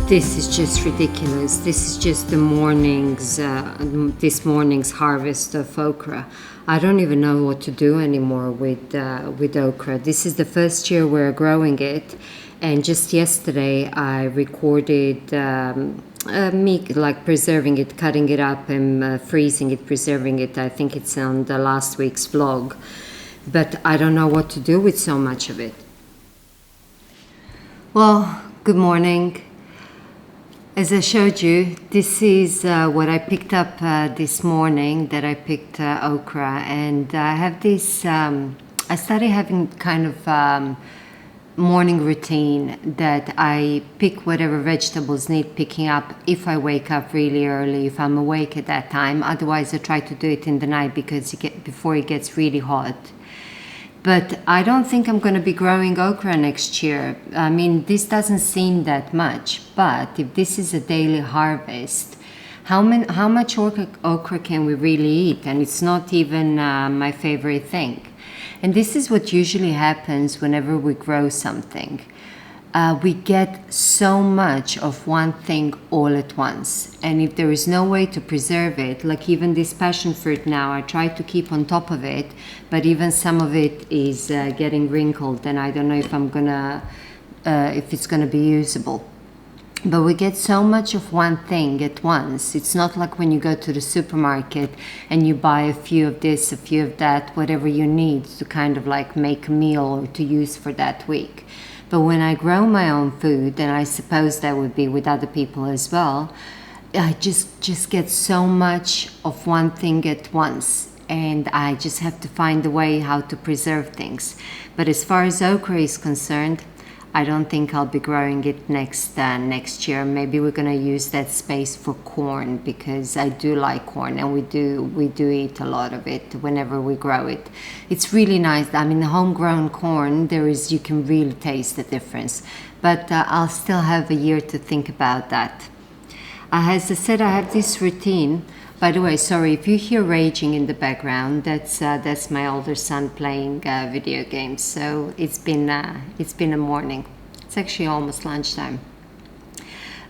This is just ridiculous. This is just this morning's harvest of okra. I don't even know what to do anymore with okra. This is the first year we're growing it, and just yesterday I recorded me like preserving it, cutting it up, and freezing it, preserving it. I think it's on the last week's vlog, but I don't know what to do with so much of it. Well, good morning. As I showed you, this is what I picked up this morning, that I picked okra, and I have this, I started having kind of morning routine that I pick whatever vegetables need picking up if I wake up really early, if I'm awake at that time. Otherwise I try to do it in the night because before it gets really hot. But I don't think I'm going to be growing okra next year. I mean, this doesn't seem that much, but if this is a daily harvest, how much okra can we really eat? And it's not even my favorite thing. And this is what usually happens whenever we grow something. We get so much of one thing all at once, and if there is no way to preserve it, like even this passion fruit now, I try to keep on top of it, but even some of it is getting wrinkled, and I don't know if if it's gonna be usable. But we get so much of one thing at once. It's not like when you go to the supermarket and you buy a few of this, a few of that, whatever you need to kind of like make a meal or to use for that week. But when I grow my own food, and I suppose that would be with other people as well, I just get so much of one thing at once, and I just have to find a way how to preserve things. But as far as okra is concerned, I don't think I'll be growing it next year. Maybe we're gonna use that space for corn, because I do like corn, and we do eat a lot of it whenever we grow it. It's really nice. I mean, the homegrown corn, you can really taste the difference. But I'll still have a year to think about that. As I said, I have this routine. By the way, sorry if you hear raging in the background. That's my older son playing video games. So it's been a morning. It's actually almost lunchtime.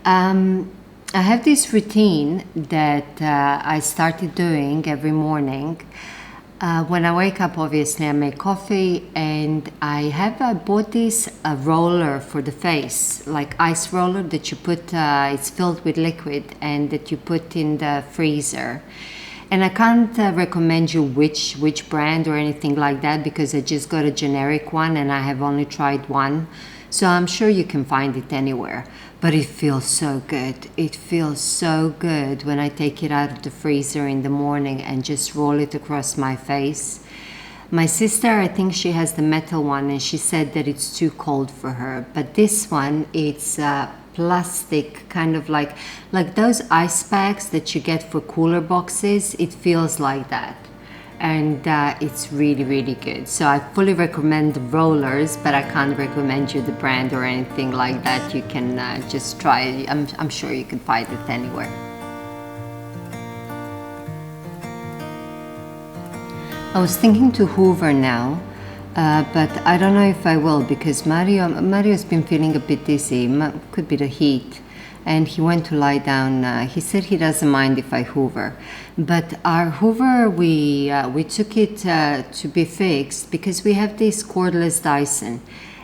I have this routine that I started doing every morning. When I wake up, obviously I make coffee, and I bought this roller for the face, like ice roller that you put, it's filled with liquid, and that you put in the freezer. And I can't recommend you which brand or anything like that, because I just got a generic one and I have only tried one. So I'm sure you can find it anywhere. But it feels so good. It feels so good when I take it out of the freezer in the morning and just roll it across my face. My sister, I think she has the metal one, and she said that it's too cold for her. But this one, it's plastic, kind of like those ice packs that you get for cooler boxes. It feels like that. And it's really, really good. So I fully recommend the rollers, but I can't recommend you the brand or anything like that. You can just try it. I'm sure you can find it anywhere. I was thinking to hoover now, but I don't know if I will, because Mario's been feeling a bit dizzy. Could be the heat. And he went to lie down. He said he doesn't mind if I hoover. But our hoover, we took it to be fixed, because we have this cordless Dyson.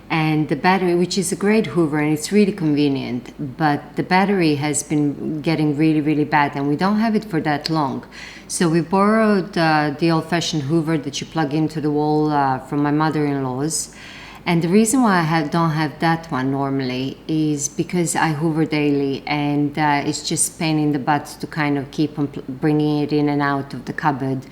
And the battery, which is a great hoover and it's really convenient, but the battery has been getting really, really bad, and we don't have it for that long. So we borrowed the old-fashioned hoover that you plug into the wall from my mother-in-law's. And the reason why I don't have that one normally is because I hoover daily, and it's just pain in the butt to kind of keep on bringing it in and out of the cupboard,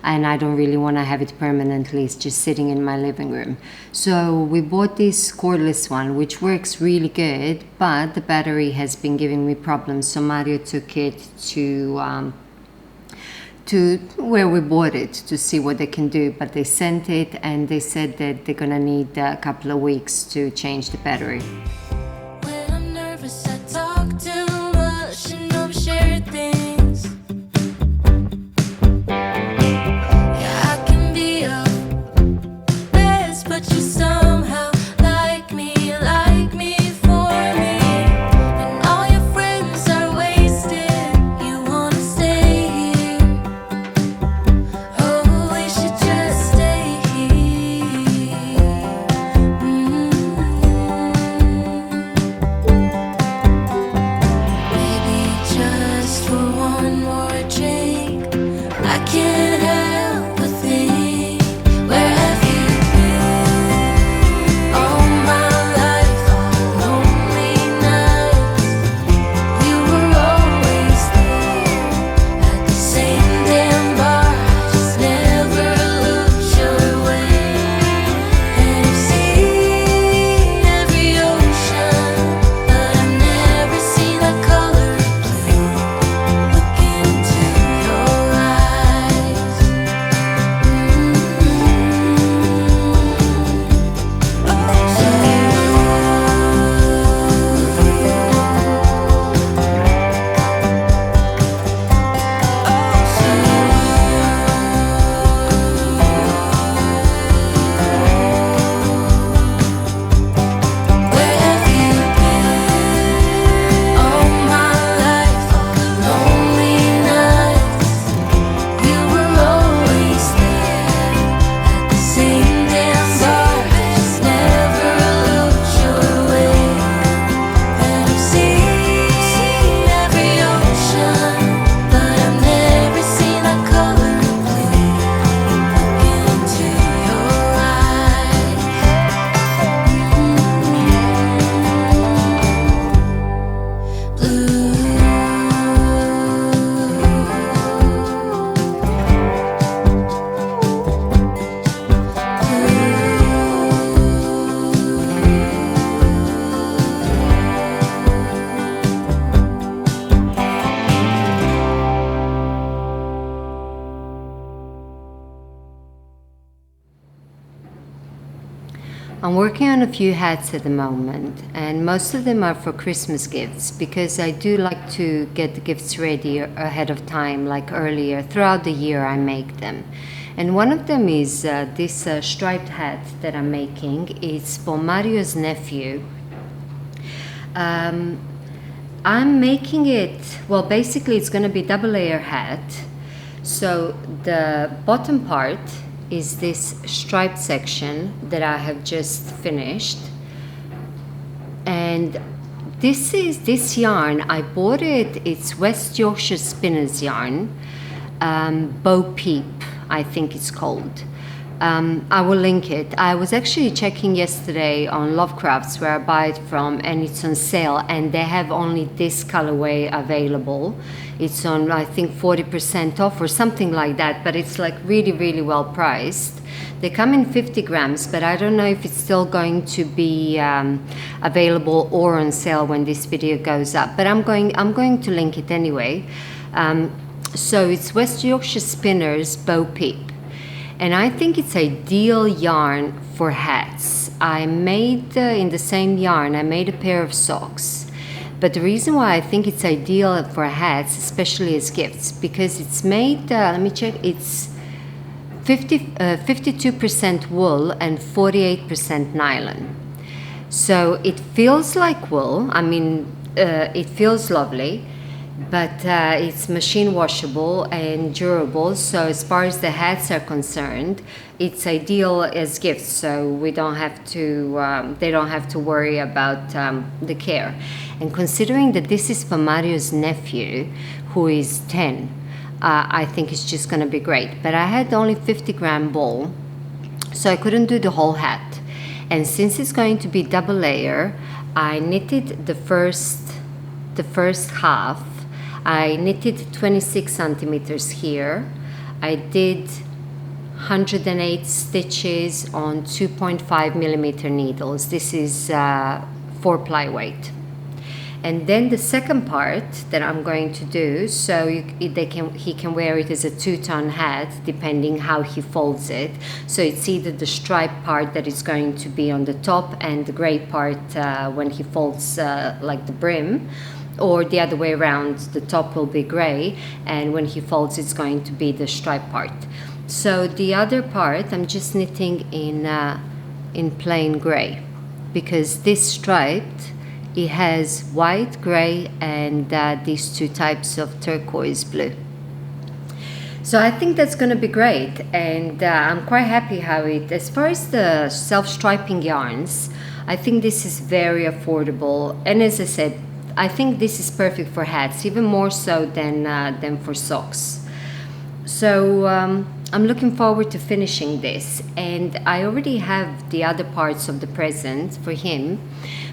and I don't really want to have it permanently. It's just sitting in my living room. So we bought this cordless one, which works really good, but the battery has been giving me problems. So Mario took it to where we bought it to see what they can do, but they sent it and they said that they're gonna need a couple of weeks to change the battery. When I'm nervous, I talk too much and overshare things. Yeah, I can be a mess, but you somehow like me for me, and all your I'm working on a few hats at the moment, and most of them are for Christmas gifts because I do like to get the gifts ready ahead of time, like earlier. Throughout the year I make them. And one of them is this striped hat that I'm making. It's for Mario's nephew. I'm making it, well, basically it's going to be double layer hat. So the bottom part is this striped section that I have just finished. And this yarn, I bought it, it's West Yorkshire Spinners yarn, Peep, I think it's called. I will link it. I was actually checking yesterday on Lovecrafts where I buy it from, and it's on sale, and they have only this colorway available. It's on, I think, 40% off or something like that, but it's like really, really well priced. They come in 50 grams, but I don't know if it's still going to be available or on sale when this video goes up. But I'm going to link it anyway. So it's West Yorkshire Spinners Peep. And I think it's ideal yarn for hats. I made, in the same yarn, I made a pair of socks. But the reason why I think it's ideal for hats, especially as gifts, because it's made, let me check, it's 52% wool and 48% nylon. So it feels like wool. I mean, it feels lovely. But it's machine washable and durable, so as far as the hats are concerned, it's ideal as gifts, so we don't have to they don't have to worry about the care. And considering that this is for Mario's nephew, who is 10, I think it's just going to be great. But I had only 50-gram ball, so I couldn't do the whole hat. And since it's going to be double layer, I knitted the first half. I knitted 26 centimeters here. I did 108 stitches on 2.5 millimeter needles. This is 4-ply weight. And then the second part that I'm going to do, so he can wear it as a two-tone hat depending how he folds it. So it's either the striped part that is going to be on the top and the gray part when he folds like the brim, or the other way around, the top will be gray and when he folds it's going to be the striped part. So the other part I'm just knitting in plain gray, because this striped, it has white, gray, and these two types of turquoise blue. So I think that's going to be great, and I'm quite happy how it, as far as the self-striping yarns, I think this is very affordable, and as I said, I think this is perfect for hats, even more so than for socks. So I'm looking forward to finishing this, and I already have the other parts of the present for him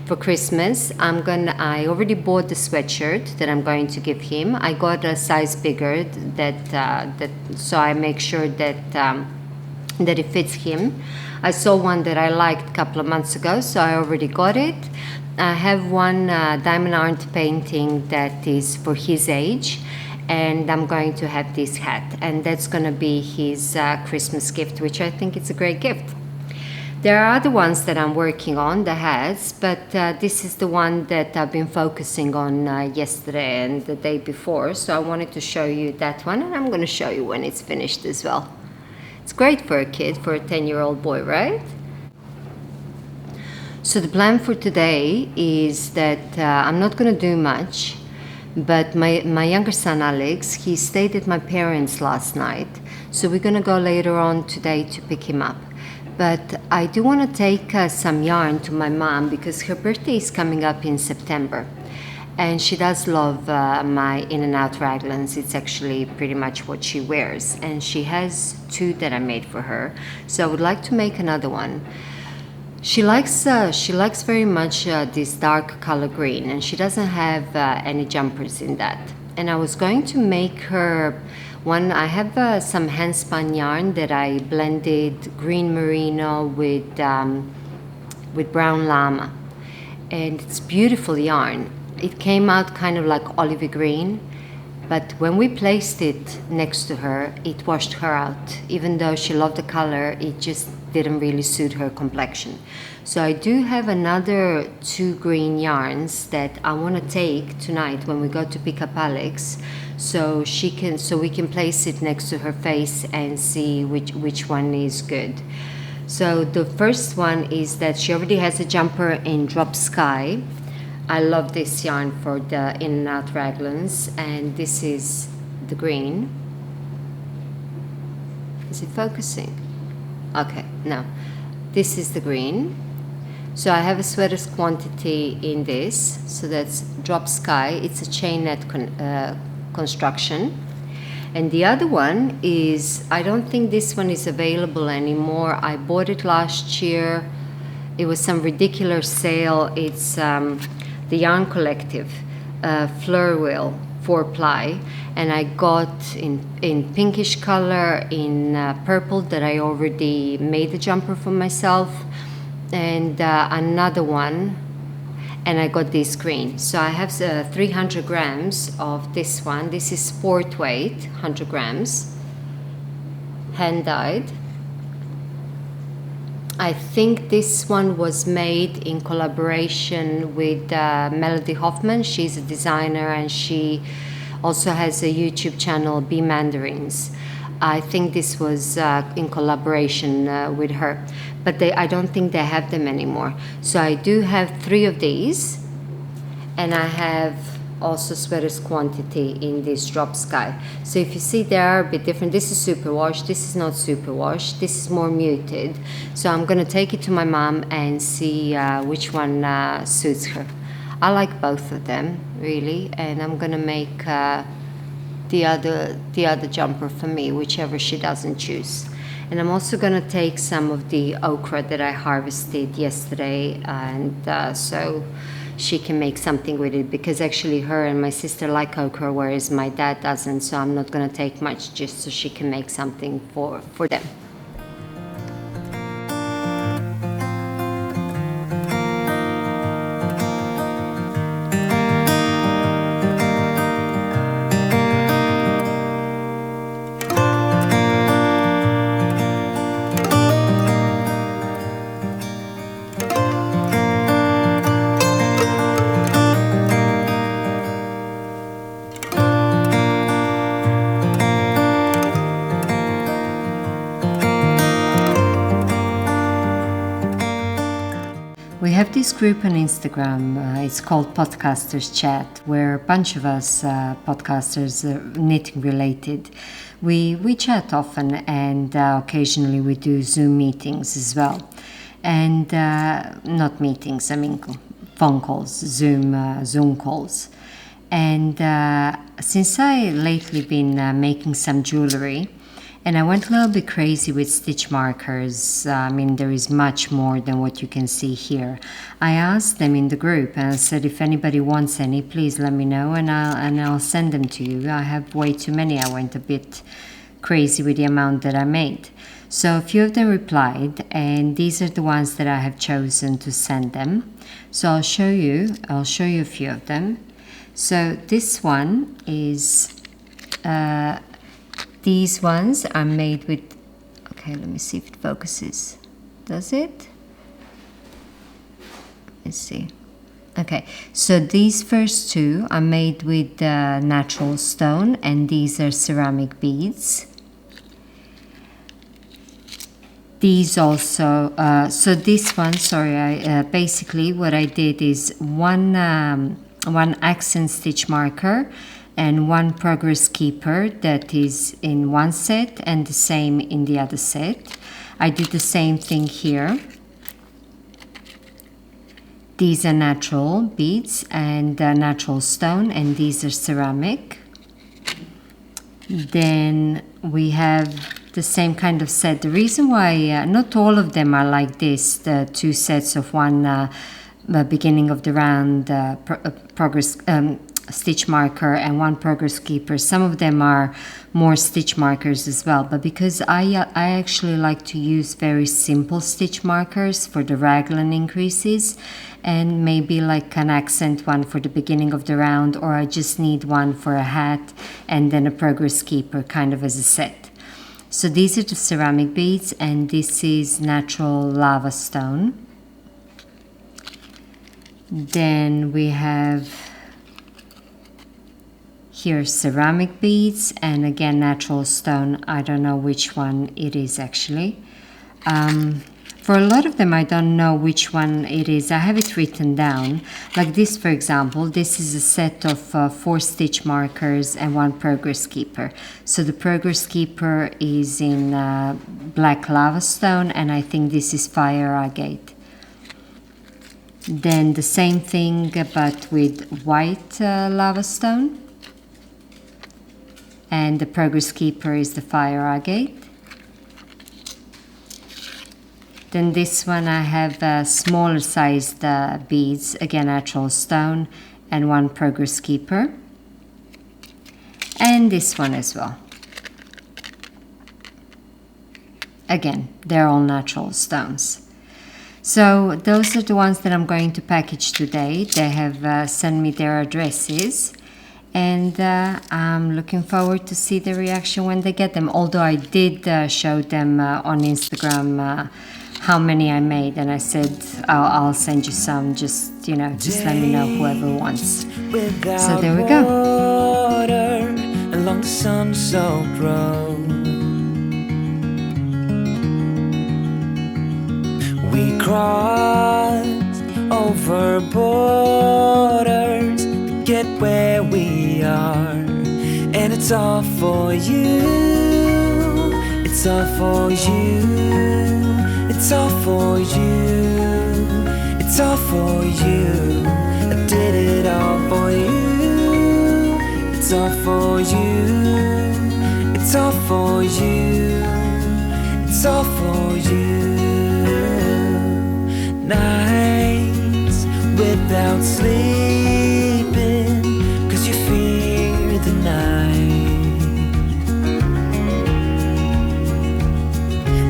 for Christmas. I already bought the sweatshirt that I'm going to give him. I got a size bigger so I make sure that that it fits him. I saw one that I liked a couple of months ago, so I already got it. I have one diamond art painting that is for his age, and I'm going to have this hat, and that's going to be his Christmas gift, which I think is a great gift. There are other ones that I'm working on, the hats, but this is the one that I've been focusing on yesterday and the day before, so I wanted to show you that one, and I'm going to show you when it's finished as well. It's great for a kid, for a 10-year-old boy, right? So the plan for today is that I'm not going to do much, but my younger son Alex, he stayed at my parents' last night, so we're going to go later on today to pick him up. But I do want to take some yarn to my mom because her birthday is coming up in September, and she does love my Out Raglans. It's actually pretty much what she wears, and she has 2 that I made for her, so I would like to make another one. She likes very much this dark color green, and she doesn't have any jumpers in that. And I was going to make her one. I have some hand spun yarn that I blended green merino with brown llama, and it's beautiful yarn. It came out kind of like olivey green, But when we placed it next to her, it washed her out. Even though she loved the color, it just didn't really suit her complexion. So I do have another 2 green yarns that I want to take tonight when we go to pick up Alex, so we can place it next to her face and see which one is good. So the first one is that she already has a jumper in Drop Sky. I love this yarn for the In and Out Raglans, and this is the green. Is it focusing? Okay, no. This is the green. So I have a sweater's quantity in this. So that's Drop Sky. It's a chain net construction. And the other one is, I don't think this one is available anymore. I bought it last year. It was some ridiculous sale. It's the Yarn Collective Fleur Wheel 4-ply, and I got in pinkish color, in purple that I already made the jumper for myself, and another one, and I got this green. So I have 300 grams of this one. This is sport weight, 100 grams, hand dyed. I think this one was made in collaboration with Melody Hoffman. She's a designer and she also has a YouTube channel, Bee Mandarins. I think this was in collaboration with her, but I don't think they have them anymore. So I do have 3 of these, and I have also sweaters quantity in this Drop Sky. So if you see, they are a bit different. This is superwash, this is not superwash, this is more muted. So I'm gonna take it to my mom and see which one suits her. I like both of them really, and I'm gonna make the other jumper for me, whichever she doesn't choose. And I'm also gonna take some of the okra that I harvested yesterday, and so she can make something with it, because actually her and my sister like okra, whereas my dad doesn't, so I'm not gonna take much, just so she can make something for them. We have this group on Instagram, it's called Podcasters Chat, where a bunch of us podcasters, knitting related, we chat often, and occasionally we do Zoom meetings as well. And not meetings, I mean phone calls, Zoom calls. And since I lately been making some jewelry, and I went a little bit crazy with stitch markers. I mean, there is much more than what you can see here. I asked them in the group and I said, if anybody wants any, please let me know, and I'll send them to you. I have way too many. I went a bit crazy with the amount that I made. So a few of them replied, and these are the ones that I have chosen to send them. So I'll show you a few of them. So this one is these ones are made with, okay, let me see if it focuses. Does it? Let's see. Okay, so these first 2 are made with natural stone, and these are ceramic beads. These also, so this one, sorry, basically what I did is one accent stitch marker and one progress keeper that is in one set and the same in the other set. I did the same thing here. These are natural beads and natural stone, and these are ceramic. Then we have the same kind of set. The reason why not all of them are like this, the 2 sets of one beginning of the round progress stitch marker and one progress keeper. Some of them are more stitch markers as well, but because I actually like to use very simple stitch markers for the raglan increases, and maybe like an accent one for the beginning of the round, or I just need one for a hat and then a progress keeper kind of as a set. So these are the ceramic beads, and this is natural lava stone. Then we have here ceramic beads, and again natural stone. I don't know which one it is actually. For a lot of them I don't know which one it is. I have it written down. Like this, for example, this is a set of 4 stitch markers and 1 progress keeper. So the progress keeper is in black lava stone, and I think this is fire agate. Then the same thing but with white lava stone, and the progress keeper is the fire agate. Then this one I have smaller sized beads, again natural stone, and 1 progress keeper. And this one as well. Again, they're all natural stones. So those are the ones that I'm going to package today. They have sent me their addresses, and I'm looking forward to see the reaction when they get them. Although I did show them on Instagram how many I made, and I said I'll send you some, just just let me know whoever wants. So there we go. Along the sun-soaked road, we crossed over borders to get where we are, and it's all for you, it's all for you. It's all for you, it's all for you. I did it all for you. It's all for you, it's all for you, it's all for you. Nights without sleeping, 'cause you fear the night,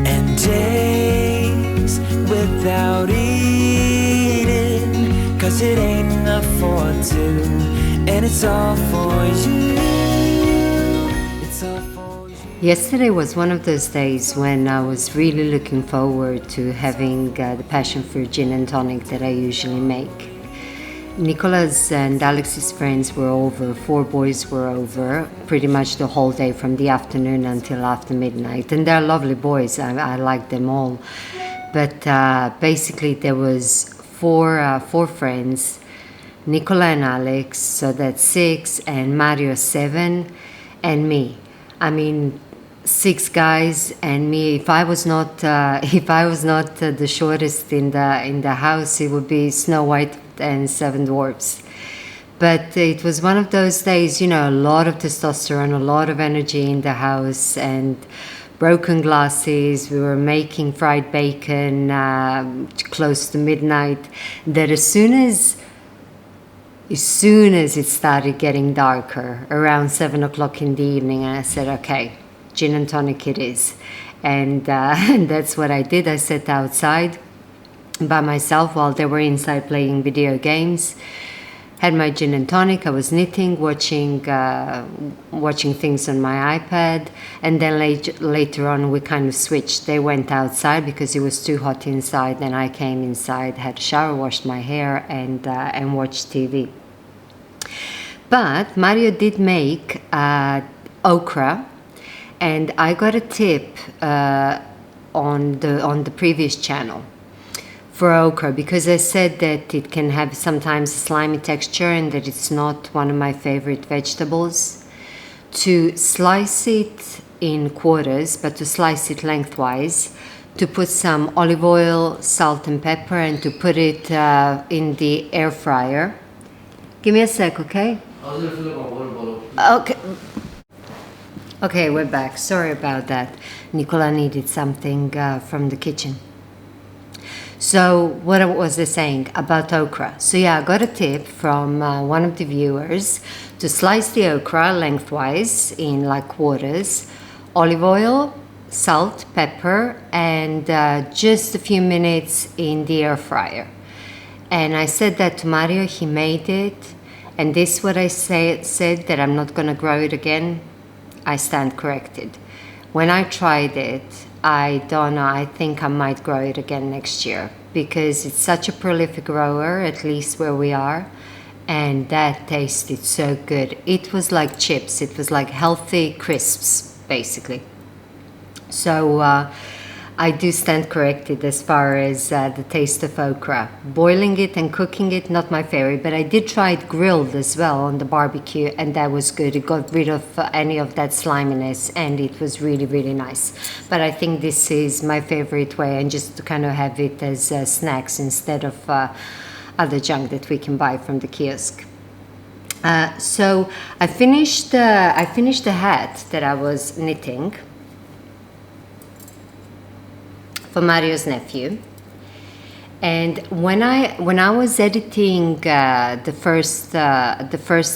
and days without eating, 'cause it ain't enough for 2, and it's all for you, it's all for you. Yesterday was one of those days when I was really looking forward to having the passion fruit gin and tonic that I usually make. Nicola's and Alex's friends were over, 4 boys were over pretty much the whole day from the afternoon until after midnight, and they're lovely boys. I like them all. But basically there was four friends, Nicola and Alex, so that's 6, and Mario 7, and me. I mean, 6 guys and me. If I was not the shortest in the house, it would be Snow White and 7 dwarfs. But it was one of those days, a lot of testosterone, a lot of energy in the house, and broken glasses. We were making fried bacon close to midnight. That as soon as it started getting darker, around 7 o'clock in the evening, and I said, okay, gin and tonic it is. And and that's what I did. I sat outside by myself while they were inside playing video games. Had my gin and tonic. I was knitting, watching things on my iPad, and then later on we kind of switched. They went outside because it was too hot inside. Then I came inside, had a shower, washed my hair, and watched TV. But Mario did make okra, and I got a tip on the previous channel for okra, because I said that it can have sometimes a slimy texture and that it's not one of my favorite vegetables. To slice it in quarters, but to slice it lengthwise, to put some olive oil, salt and pepper, and to put it in the air fryer. Give me a sec, okay? Okay. Okay, we're back. Sorry about that. Nicola needed something from the kitchen. So what was I saying about okra? So yeah, I got a tip from one of the viewers to slice the okra lengthwise in like quarters, olive oil, salt, pepper, and just a few minutes in the air fryer. And I said that to Mario, he made it, and this is what I said that I'm not gonna grow it again. I stand corrected. When I tried it, I don't know, I think I might grow it again next year because it's such a prolific grower, at least where we are, and that tasted so good. It was like chips, it was like healthy crisps, basically. So I do stand corrected as far as the taste of okra. Boiling it and cooking it, not my favorite, but I did try it grilled as well on the barbecue, and that was good. It got rid of any of that sliminess, and it was really, really nice. But I think this is my favorite way, and just to kind of have it as snacks instead of other junk that we can buy from the kiosk. So I finished the hat that I was knitting for Mario's nephew, and when I was editing the first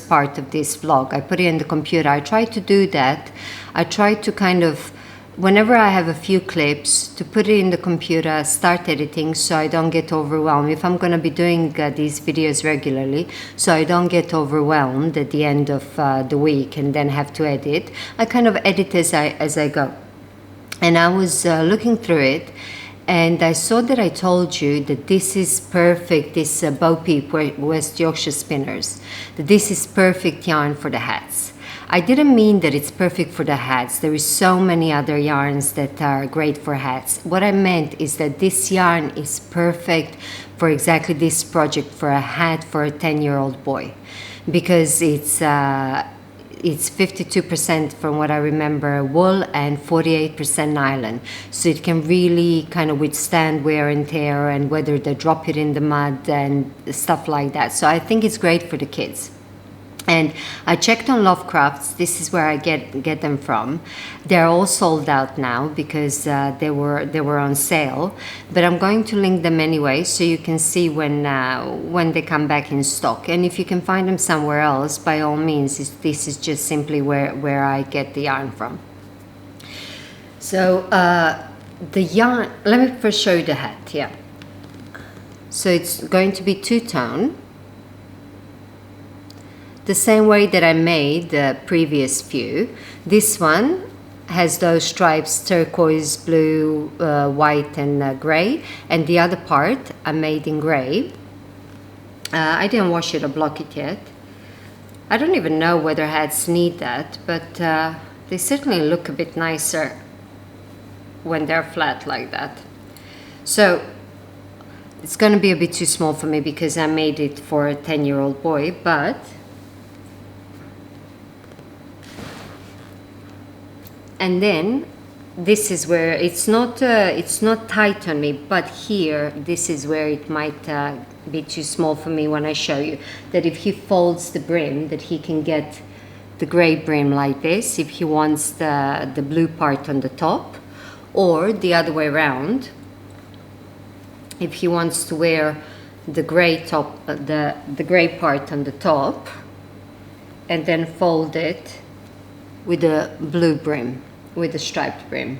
part of this vlog, I put it in the computer. I tried to do that. I tried to kind of, whenever I have a few clips, to put it in the computer, start editing, so I don't get overwhelmed. If I'm going to be doing these videos regularly, so I don't get overwhelmed at the end of the week and then have to edit, I kind of edit as I go. And I was looking through it, and I saw that I told you that this is perfect, this Peep West Yorkshire Spinners, that this is perfect yarn for the hats. I didn't mean that it's perfect for the hats. There is so many other yarns that are great for hats. What I meant is that this yarn is perfect for exactly this project, for a hat for a 10-year-old boy, because it's 52%, from what I remember, wool and 48% nylon. So it can really kind of withstand wear and tear and whether they drop it in the mud and stuff like that. So I think it's great for the kids. And I checked on Lovecrafts. This is where I get them from. They're all sold out now because they were on sale. But I'm going to link them anyway, so you can see when they come back in stock. And if you can find them somewhere else, by all means, this is just simply where I get the yarn from. So the yarn. Let me first show you the hat. Yeah. So it's going to be two-tone, the same way that I made the previous few. This one has those stripes, turquoise, blue, white and grey, and the other part I made in grey. I didn't wash it or block it yet. I don't even know whether hats need that, but they certainly look a bit nicer when they're flat like that. So it's going to be a bit too small for me because I made it for a 10-year-old boy, but and then this is where it's not tight on me, but here this is where it might be too small for me when I show you that if he folds the brim, that he can get the gray brim like this if he wants the blue part on the top, or the other way around if he wants to wear the gray top, the gray part on the top, and then fold it with a blue brim, with a striped brim.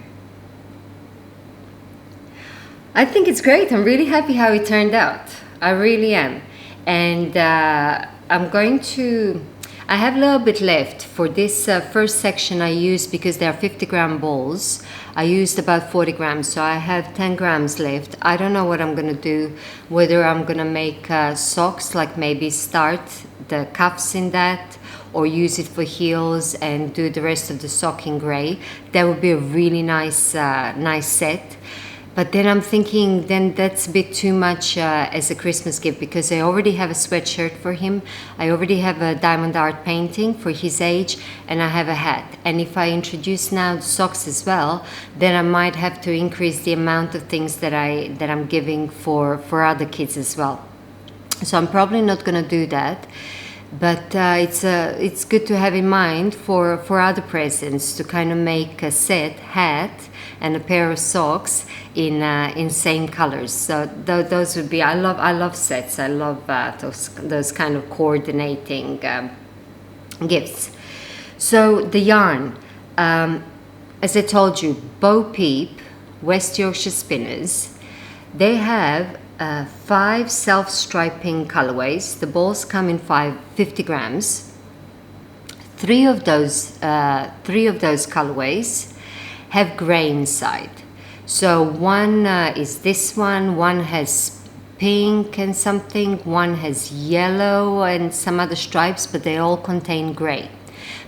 I think it's great. I'm really happy how it turned out. I really am. And I'm going to, I have a little bit left for this first section. I used, because they are 50-gram balls, I used about 40 grams, so I have 10 grams left. I don't know what I'm gonna do, whether I'm gonna make socks, like maybe start the cuffs in that, or use it for heels and do the rest of the sock in gray. That would be a really nice nice set. But then I'm thinking, then that's a bit too much as a Christmas gift, because I already have a sweatshirt for him, I already have a diamond art painting for his age, and I have a hat. And if I introduce now the socks as well, then I might have to increase the amount of things that I'm giving for other kids as well. So I'm probably not gonna do that. But it's good to have in mind for other presents, to kind of make a set hat and a pair of socks in same colors. So those would be, I love sets. I love those kind of coordinating gifts. So the yarn, as I told you, Peep, West Yorkshire Spinners, they have 5 self-striping colorways. The balls come in 50 grams. Three of those colorways have gray inside. So one is this one has pink and something, one has yellow and some other stripes, but they all contain gray.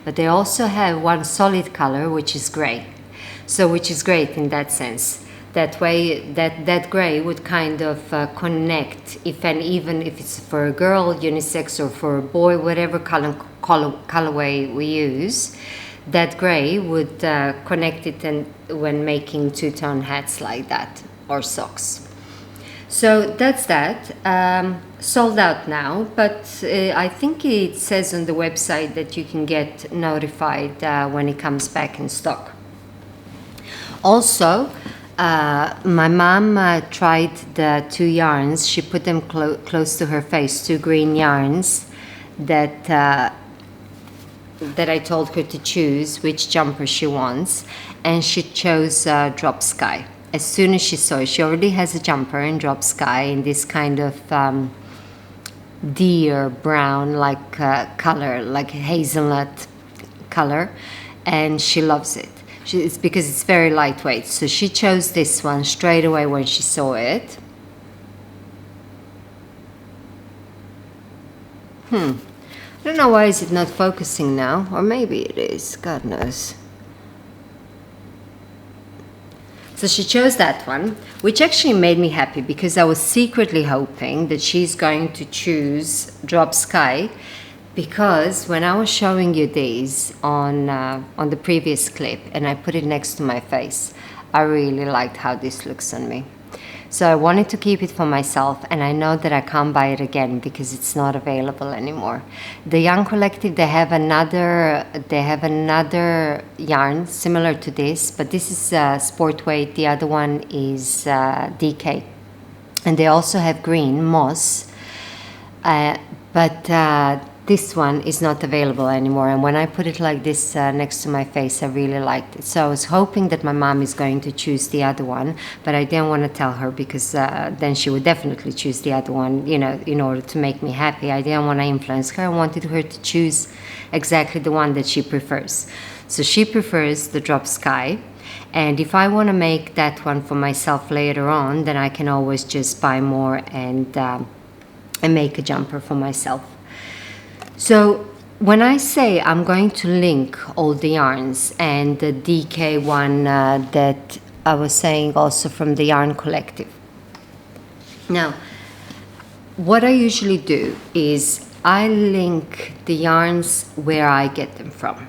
But they also have one solid color, which is gray. So which is great in that sense. That way, that gray would kind of connect, even if it's for a girl, unisex, or for a boy, whatever colorway we use, that gray would connect it when making two-tone hats like that, or socks. So that's that. Sold out now, but I think it says on the website that you can get notified when it comes back in stock. Also, my mom tried the 2 yarns. She put them close to her face, 2 green yarns that I told her to choose which jumper she wants, and she chose Drop Sky. As soon as she saw it, she already has a jumper in Drop Sky in this kind of deer brown color, like hazelnut color, and she loves it. It's because it's very lightweight. So she chose this one straight away when she saw it. I don't know why is it not focusing now, or maybe it is, God knows. So she chose that one, which actually made me happy because I was secretly hoping that she's going to choose Drop Sky, because when I was showing you these on the previous clip and I put it next to my face, I really liked how this looks on me. So I wanted to keep it for myself, and I know that I can't buy it again because it's not available anymore. The Yarn Collective, they have another yarn similar to this, but this is sport weight. The other one is DK, and they also have green moss, but this one is not available anymore. And when I put it like this next to my face, I really liked it. So I was hoping that my mom is going to choose the other one, but I didn't want to tell her because then she would definitely choose the other one, you know, in order to make me happy. I didn't want to influence her. I wanted her to choose exactly the one that she prefers. So she prefers the Drop Sky. And if I want to make that one for myself later on, then I can always just buy more and make a jumper for myself. So when I say I'm going to link all the yarns and the DK one that I was saying also from the Yarn Collective. Now, what I usually do is I link the yarns where I get them from.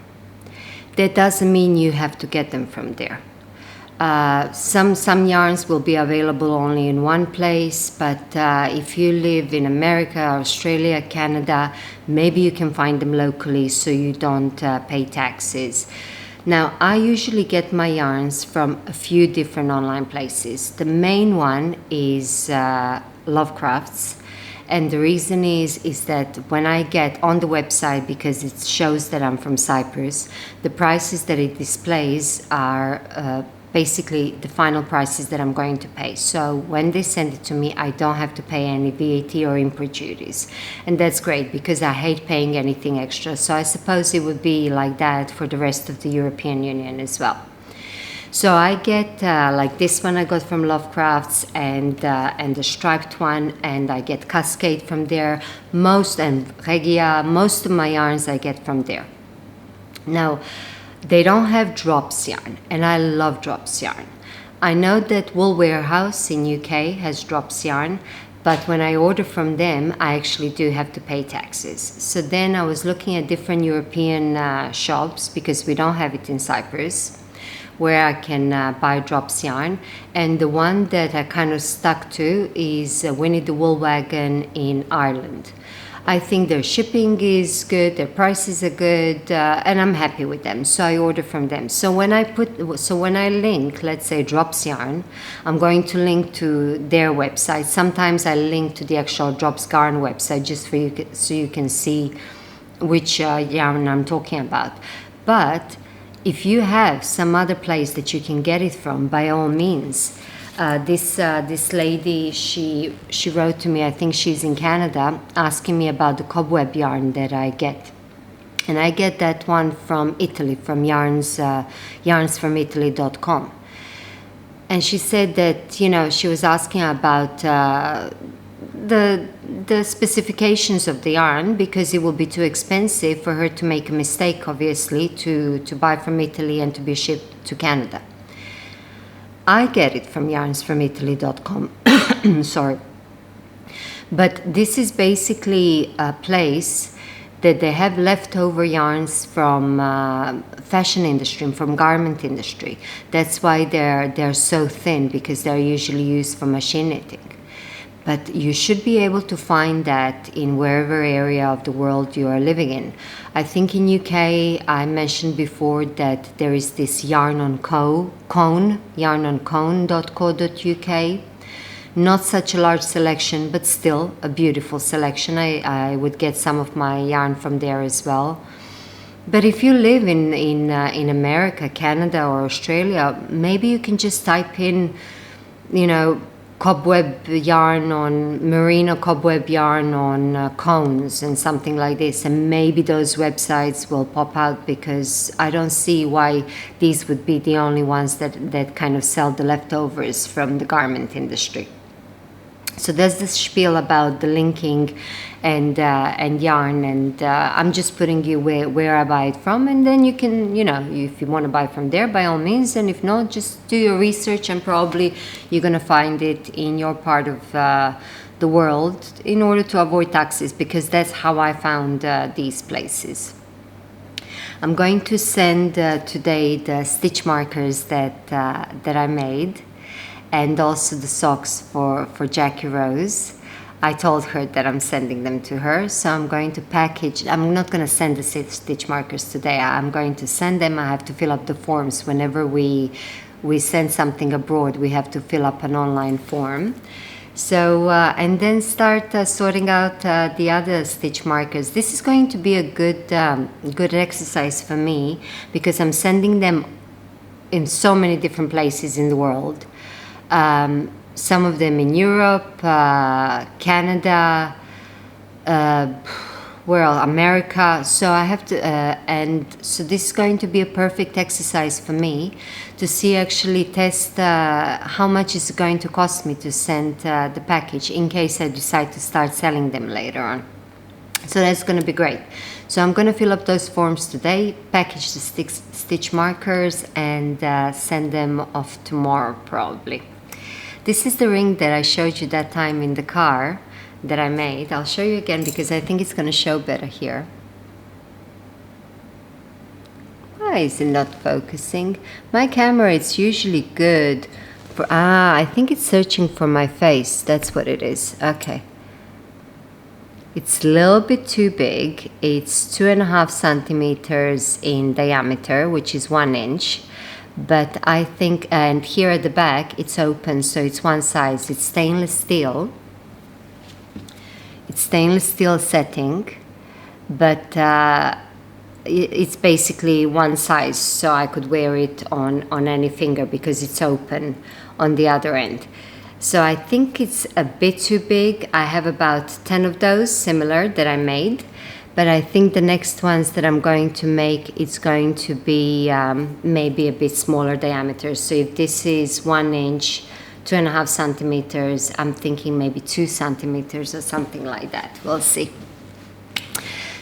That doesn't mean you have to get them from there. Some yarns will be available only in one place, but if you live in America, Australia, Canada, maybe you can find them locally so you don't pay taxes. Now, I usually get my yarns from a few different online places. The main one is Lovecrafts. And the reason is that when I get on the website, because it shows that I'm from Cyprus, the prices that it displays are basically the final prices that I'm going to pay. So when they send it to me, I don't have to pay any VAT or import duties. And that's great because I hate paying anything extra. So I suppose it would be like that for the rest of the European Union as well. So I get like this one I got from Lovecrafts and the striped one, and I get Cascade from there. And Regia, most of my yarns I get from there. Now, they don't have drops yarn, and I love drops yarn. I know that Wool Warehouse in UK has drops yarn, but when I order from them, I actually do have to pay taxes. So then I was looking at different European shops, because we don't have it in Cyprus, where I can buy drops yarn. And the one that I kind of stuck to is Winnie the Wool Wagon in Ireland. I think their shipping is good, their prices are good, and I'm happy with them. So I order from them. So when I link, let's say Drops Yarn, I'm going to link to their website. Sometimes I link to the actual Drops Garn website just for you, so you can see which yarn I'm talking about. But if you have some other place that you can get it from, by all means. This lady, she wrote to me, I think she's in Canada, asking me about the cobweb yarn that I get. And I get that one from Italy, from yarnsfromitaly.com. And she said that, you know, she was asking about the specifications of the yarn, because it will be too expensive for her to make a mistake, obviously, to buy from Italy and to be shipped to Canada. I get it from yarnsfromitaly.com, sorry. But this is basically a place that they have leftover yarns from fashion industry, from garment industry. That's why they're so thin, because they're usually used for machine knitting. But you should be able to find that in wherever area of the world you are living in. I think in UK, I mentioned before that there is this yarn on cone, yarnoncone.co.uk. Not such a large selection, but still a beautiful selection. I would get some of my yarn from there as well. But if you live in America, Canada, or Australia, maybe you can just type in, you know, cobweb yarn on merino cobweb yarn on cones and something like this, and maybe those websites will pop out, because I don't see why these would be the only ones that kind of sell the leftovers from the garment industry. So there's this spiel about the linking and yarn, and I'm just putting you where I buy it from, and then you can, you know, if you want to buy from there, by all means, and if not, just do your research, and probably you're going to find it in your part of the world, in order to avoid taxes, because that's how I found these places. I'm going to send today the stitch markers that I made, and also the socks for Jackie Rose. I told her that I'm sending them to her, so I'm going to package. I'm not going to send the stitch markers today. I'm going to send them. I have to fill up the forms. Whenever we send something abroad, we have to fill up an online form. So, and then start sorting out the other stitch markers. This is going to be a good exercise for me, because I'm sending them in so many different places in the world. Some of them in Europe, Canada, America. So I have to, and so this is going to be a perfect exercise for me to see, actually test how much is going to cost me to send the package, in case I decide to start selling them later on. So that's going to be great. So I'm going to fill up those forms today, package the stitch markers, and send them off tomorrow probably. This is the ring that I showed you that time in the car that I made. I'll show you again, because I think it's going to show better here. Why is it not focusing? My camera, it's usually good for... I think it's searching for my face. That's what it is. Okay. It's a little bit too big. It's 2.5 centimeters in diameter, which is 1 inch. But I think, and here at the back, it's open, so it's one size. It's stainless steel. It's stainless steel setting, but it's basically one size, so I could wear it on any finger, because it's open on the other end. So I think it's a bit too big. I have about 10 of those similar that I made. But I think the next ones that I'm going to make, it's going to be maybe a bit smaller diameter. So if this is 1 inch, 2.5 centimeters, I'm thinking maybe 2 centimeters or something like that. We'll see.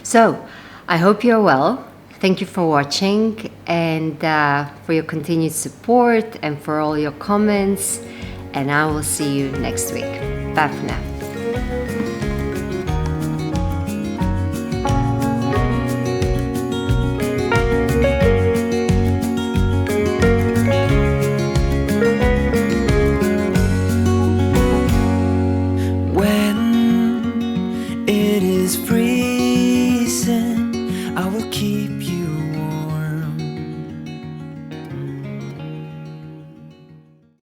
So I hope you're well. Thank you for watching, and for your continued support, and for all your comments. And I will see you next week. Bye for now. When it is free. keep you